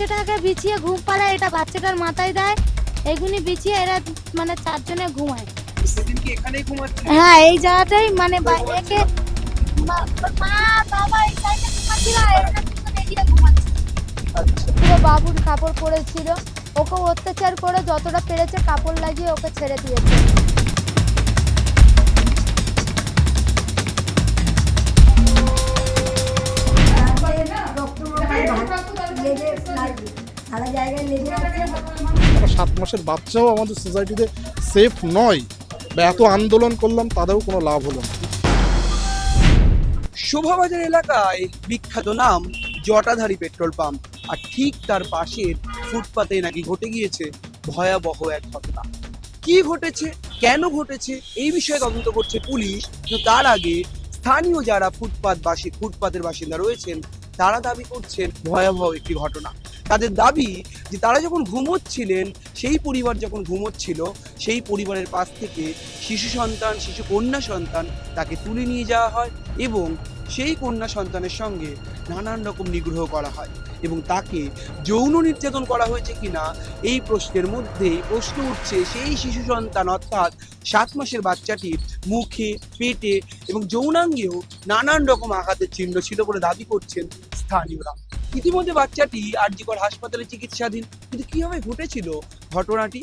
বাচ্চাটাকে বিছিয়ে ঘুম পাড়ায়, এটা বাচ্চাটার মাথায় দেয়, এগুনি বিছিয়ে এরা মানে চারজনে ঘুমায়। সেদিন কি এখানেই ঘুমাচ্ছে? হ্যাঁ, এই জায়গাটাই মানে একে মা বাবা এই সাইডে ঘুমাচ্ছিল, আর এরা দুজন এদিকে ঘুমাচ্ছে। আচ্ছা, পুরো বাবুর কাপড় পরেছিল, ওকে অত্যাচার করে যতটা পেরেছে কাপড় লাগিয়ে ওকে ছেড়ে দিয়েছে। একটা 7 মাসের বাচ্চাও আমাদের সোসাইটিতে সেফ নয়, বা এত আন্দোলন করলাম তাদেরও কোনো লাভ হলো না। শোভাবাজার এলাকায় বিখ্যাত নাম জটাধারী পেট্রোল পাম্প, আর ঠিক তার পাশের ফুটপাতে নাকি ঘটে গিয়েছে ভয়াবহ এক ঘটনা। কি ঘটেছে, কেন ঘটেছে, এই বিষয়ে তদন্ত করছে পুলিশ। কিন্তু তার আগে স্থানীয় যারা ফুটপাতের বাসিন্দা রয়েছেন, তারা দাবি করছেন ভয়াবহ একটি ঘটনা। তাদের দাবি যে তারা যখন ঘুমোচ্ছিলেন, সেই পরিবার যখন ঘুমোচ্ছিল, সেই পরিবারের পাশ থেকে শিশু কন্যা সন্তান তাকে তুলে নিয়ে যাওয়া হয় এবং সেই কন্যা সন্তানের সঙ্গে নানান রকম নিগ্রহ করা হয় এবং তাকে যৌন নির্যাতন করা হয়েছে কিনা এই প্রশ্নের মধ্যেই প্রশ্ন উঠছে সেই শিশু সন্তান, অর্থাৎ 7 মাসের বাচ্চাটির মুখে, পেটে এবং যৌনাঙ্গেও নানান রকম আঘাতের চিহ্ন ছিল বলে দাবি করছেন স্থানীয়রা। ইতিমধ্যে বাচ্চাটি আরজিকর হাসপাতালে চিকিৎসাধীন। কিন্তু কিভাবে ঘটেছিল ঘটনাটি,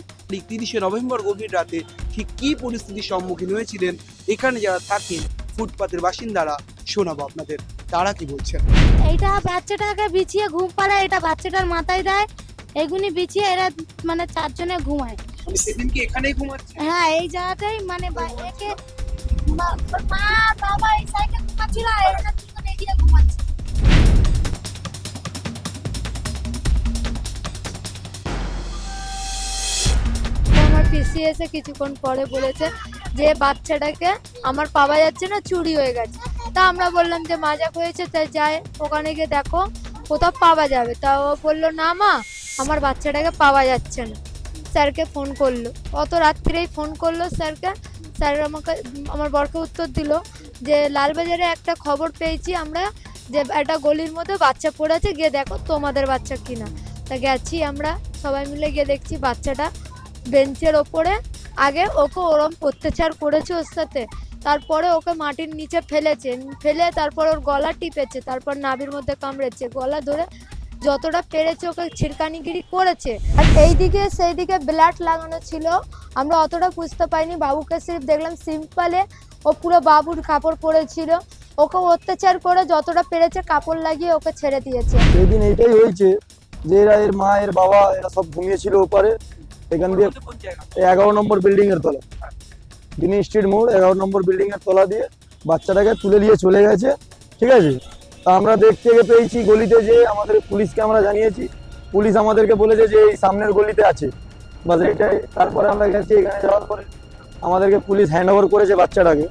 30শে নভেম্বর গভীর রাতে ঠিক কি পরিস্থিতির সম্মুখীন হয়েছিলেন এখানে যারা থাকেন ফুটপাতের বাসিন্দারা, শোনাবো আপনাদের তারা কি বলছেন। এইটা বাচ্চাটাকে বিছিয়ে ঘুম পাড়ায়, এটা বাচ্চাটার মাথায় দেয়, এগুনি বিছিয়ে এরা মানে চারজনে ঘুমায়। সেদিন কি এখানেই ঘুমাচ্ছে? হ্যাঁ, এই জায়গাটাই মানে একে মা বাবা এই সাইডে ঘুমাচ্ছিল, আর এরা দুজন এদিকে ঘুমাচ্ছে। আমার পিসি এসে কিছুক্ষণ পরে বলেছে যে বাচ্চাটাকে আমার পাওয়া যাচ্ছে না, চুরি হয়ে গেছে। তা আমরা বললাম যে মাজাক হয়েছে, তাই যাই ওখানে গিয়ে দেখো কোথাও পাওয়া যাবে। তা ও বললো না মা, আমার বাচ্চাটাকে পাওয়া যাচ্ছে না। স্যারকে ফোন করলো, অত রাত্রিরেই ফোন করলো স্যারকে। স্যার আমাকে আমার বরকে উত্তর দিল যে লালবাজারে একটা খবর পেয়েছি আমরা, যে একটা গলির মধ্যে বাচ্চা পড়েছে, গিয়ে দেখো তোমাদের বাচ্চা কিনা। তা গেছি আমরা সবাই মিলে, গিয়ে দেখছি বাচ্চাটা বেঞ্চের ওপরে। আগে ওকে ওরম অত্যাচার করেছে ওর সাথে, তারপরে ওকে মাটির নিচে ফেলে তারপর ওর গলা টিপেছে, তারপর নাভির মধ্যে কামড়েছে, গলা ধরে যতটা পেরেছে ওকে ছিড়কানিগিরি করেছে। আর এইদিকে সেইদিকে ব্লাড লাগানো ছিল, আমরা অতটা বুঝতে পাইনি। বাবুকে সির্ফ দেখলাম সিম্পলে ও পুরো বাবুর কাপড় পরেছিল, ওকে অত্যাচার করে যতটা পেরেছে কাপড় লাগিয়ে ওকে ছেড়ে দিয়েছে। সেদিন এইটাই হয়েছে যে এরা, এর মা এর বাবা এরা সব ঘুমিয়েছিল ওপারে, এখান দিয়ে 11 নম্বর বিল্ডিং এর তলা, দিনী স্ট্রিট মোড় 11 নম্বর বিল্ডিং এর তলা দিয়ে বাচ্চাটাকে তুলে নিয়ে চলে গেছে। ঠিক আছে, তা আমরা দেখতে পেয়েছি গলিতে, যে আমাদের পুলিশকে আমরা জানিয়েছি, পুলিশ আমাদেরকে বলেছে যে এই সামনের গলিতে আছে, বাস এইটাই। তারপরে আমরা গেছি, এখানে যাওয়ার পরে আমাদেরকে পুলিশ হ্যান্ড ওভার করেছে বাচ্চাটাকে,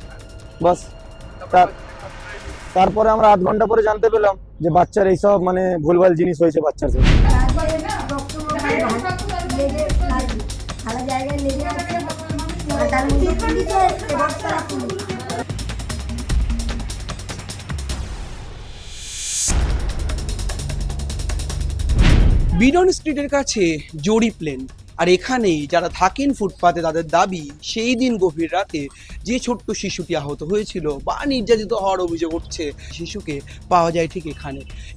বাস। তারপরে আমরা 8 ঘন্টা পরে জানতে পেলাম যে বাচ্চার এইসব মানে ভুলভাল জিনিস হয়েছে বাচ্চার সাথে। বিডন স্ট্রিটের কাছে জরিপ লেন, আর এখানেই যারা থাকেন ফুটপাতে তাদের দাবি সেই দিন গভীর রাতে যে ছোট্ট শিশুটি আহত হয়েছিল বা নির্যাতিত হওয়ার অভিযোগ উঠছে, শিশুকে পাওয়া যায় ঠিক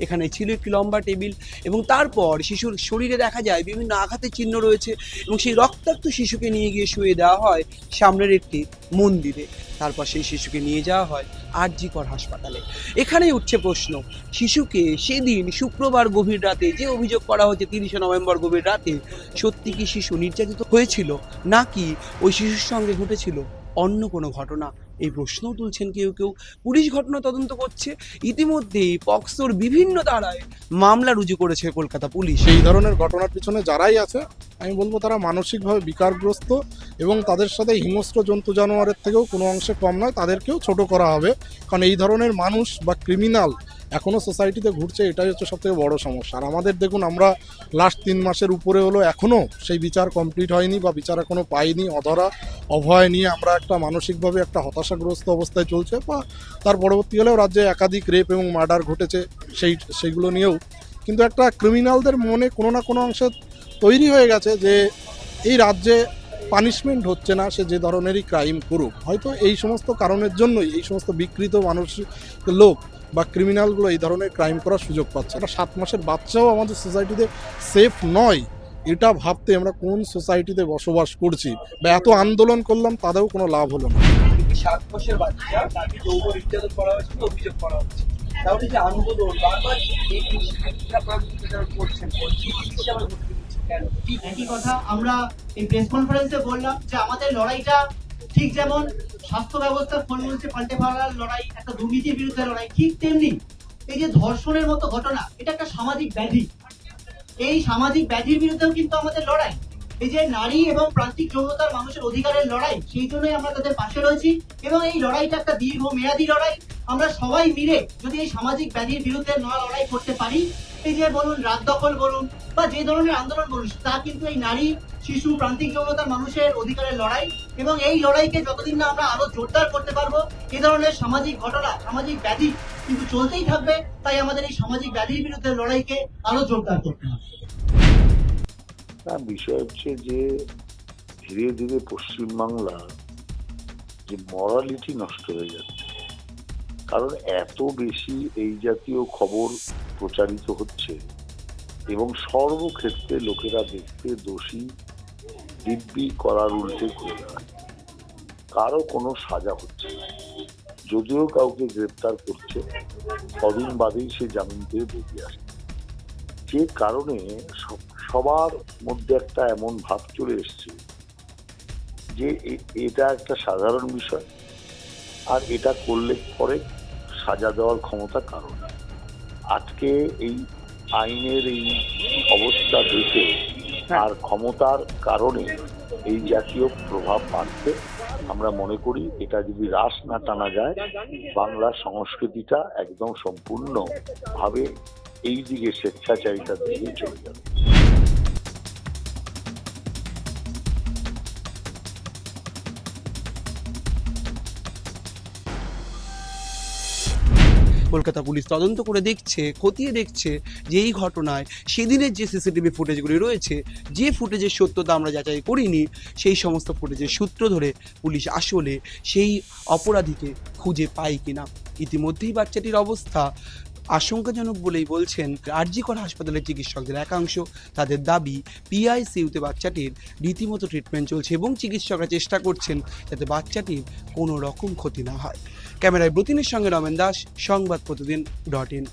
এখানে ছিল একটি লম্বা টেবিল এবং তারপর শিশুর শরীরে দেখা যায় বিভিন্ন আঘাতের চিহ্ন রয়েছে এবং সেই রক্তাক্ত শিশুকে নিয়ে গিয়ে শুয়ে দেওয়া হয় সামনের একটি মন্দিরে। তারপর সেই শিশুকে নিয়ে যাওয়া হয় আরজিকর হাসপাতালে। এখানেই উঠছে প্রশ্ন, শিশুকে সেদিন শুক্রবার গভীর রাতে যে অভিযোগ করা হচ্ছে 30শে নভেম্বর গভীর রাতে, সত্যি কি শিশু নির্যাতিত হয়েছিল নাকি ওই শিশুর সঙ্গে ঘটেছিল অন্য কোনো ঘটনা? এই প্রশ্নও তুলছেন কেউ কেউ। পুলিশ ঘটনা তদন্ত করছে। ইতিমধ্যেই পক্সোর বিভিন্ন ধারায় মামলা রুজু করেছে কলকাতা পুলিশ। এই ধরনের ঘটনার পিছনে যারাই আছে, আমি বলবো তারা মানসিকভাবে বিকারগ্রস্ত এবং তাদের সাথে হিংস্র জন্তু জানোয়ারের থেকেও কোনো অংশে কম নয়, তাদেরকেও ছোট করা হবে। কারণ এই ধরনের মানুষ বা ক্রিমিনাল এখনও সোসাইটিতে ঘুরছে, এটাই হচ্ছে সবথেকে বড় সমস্যা। আর আমাদের দেখুন, আমরা লাস্ট 3 মাসের উপরে হলো, এখনও সেই বিচার কমপ্লিট হয়নি বা বিচার এখনও পাইনি। অধরা অভয় নিয়ে আমরা একটা মানসিকভাবে একটা হতাশাগ্রস্ত অবস্থায় চলছে। বা তার পরবর্তীকালেও রাজ্যে একাধিক রেপ এবং মার্ডার ঘটেছে, সেইগুলো নিয়েও কিন্তু একটা ক্রিমিনালদের মনে কোনো না কোনো অংশে তৈরি হয়ে গেছে যে এই রাজ্যে পানিশমেন্ট হচ্ছে না, সে যে ধরনেরই ক্রাইম করুক। হয়তো এই সমস্ত কারণের জন্যই এই সমস্ত বিকৃত মানসিক লোক বা ক্রিমিনালগুলো এই ধরনের ক্রাইম করার সুযোগ পাচ্ছে। একটা 7 মাসের বাচ্চাও আমাদের সোসাইটিতে সেফ নয়, এটা ভাবতে আমরা কোন সোসাইটিতে বসবাস করছি। বা এত আন্দোলন করলাম তাতেও কোনো লাভ হলো না। 7 মাসের বাচ্চা তাকে যৌন নির্যাতন করা হয়েছে, অভিযোগ করা হচ্ছে। তাহলে যে আন্দোলন বারবার এই জিনিসটা আপনারা করছেন, এই জিনিসটা আবার ঘটে যাচ্ছে কেন? একই কথা আমরা এই প্রেস কনফারেন্সে বললাম যে আমাদের লড়াইটা ঠিক যেমন স্বাস্থ্য ব্যবস্থা ফলমূলকে পাল্টে ফেলার লড়াই, একটা দুর্নীতির বিরুদ্ধে লড়াই, ঠিক তেমনি এই যে ধর্ষণের মতো ঘটনা, এটা একটা সামাজিক ব্যাধি। এই সামাজিক ব্যাধির বিরুদ্ধেও কিন্তু আমাদের লড়াই। এই যে নারী এবং প্রান্তিক যৌনতার মানুষের অধিকারের লড়াই, সেই জন্যই আমরা তাদের পাশে রয়েছি। এবং এই লড়াইটা একটা দীর্ঘমেয়াদী লড়াই। আমরা সবাই মিলে যদি এই সামাজিক ব্যাধির বিরুদ্ধে লড়াই করতে পারি, এই যে বলুন রাত দখল বলুন বা যে ধরনের আন্দোলন বলুন, তা কিন্তু এই নারী, শিশু, প্রান্তিক যৌনতার মানুষের অধিকারের লড়াই। এবং এই লড়াইকে যতদিন না আমরা আরো জোরদার করতে পারবো, এই ধরনের সামাজিক ঘটনা, সামাজিক ব্যাধি কিন্তু চলতেই থাকবে। তাই আমাদের এই সামাজিক ব্যাধির বিরুদ্ধে লড়াইকে আরো জোরদার করতে হবে। না, বিষয় হচ্ছে যে ধীরে ধীরে পশ্চিমবাংলা যে মরালিটি নষ্ট হয়ে যাচ্ছে, কারণ এত বেশি এই জাতীয় খবর প্রচারিত হচ্ছে এবং সর্বক্ষেত্রে লোকেরা দেখতে দোষী দিব্যি করার উল্টে করে বেড়াচ্ছে। কারো কোনো সাজা হচ্ছে না, যদিও কাউকে গ্রেপ্তার করছে কদিন বাদেই সে জামিন পেয়ে বেরিয়ে আসে। যে কারণে সবার মধ্যে একটা এমন ভাব চলে এসছে যে এটা একটা সাধারণ বিষয়, আর এটা করলে পরে সাজা দেওয়ার ক্ষমতা কারণ। আজকে এই আইনের এই অবস্থা দেখে আর ক্ষমতার কারণে এই জাতীয় প্রভাব বাড়ছে। আমরা মনে করি এটা যদি রাশ না টানা যায়, বাংলা সংস্কৃতিটা একদম সম্পূর্ণভাবে এই দিকে স্বেচ্ছাচারিতার দিকে চলে যাবে। কলকাতা পুলিশ তদন্ত করে দেখছে, খতিয়ে দেখছে যে এই ঘটনায় সেদিনের যে সিসিটিভি ফুটেজগুলি রয়েছে, যে ফুটেজের সত্যতা আমরা যাচাই করিনি, সেই সমস্ত ফুটেজের সূত্র ধরে পুলিশ আসলে সেই অপরাধীকে খুঁজে পায় কিনা। ইতিমধ্যেই বাচ্চাটির অবস্থা আশঙ্কাজনক বলেই বলছেন আরজি কর হাসপাতালের চিকিৎসকদের একাংশ। তাদের দাবি পিআইসিইউতে বাচ্চাটির রীতিমতো ট্রিটমেন্ট চলছে এবং চিকিৎসকরা চেষ্টা করছেন যাতে বাচ্চাটির কোনো রকম ক্ষতি না হয়। ক্যামেরায় ব্রতিনের সঙ্গে রমেন দাস, সংবাদ প্রতিদিন .in।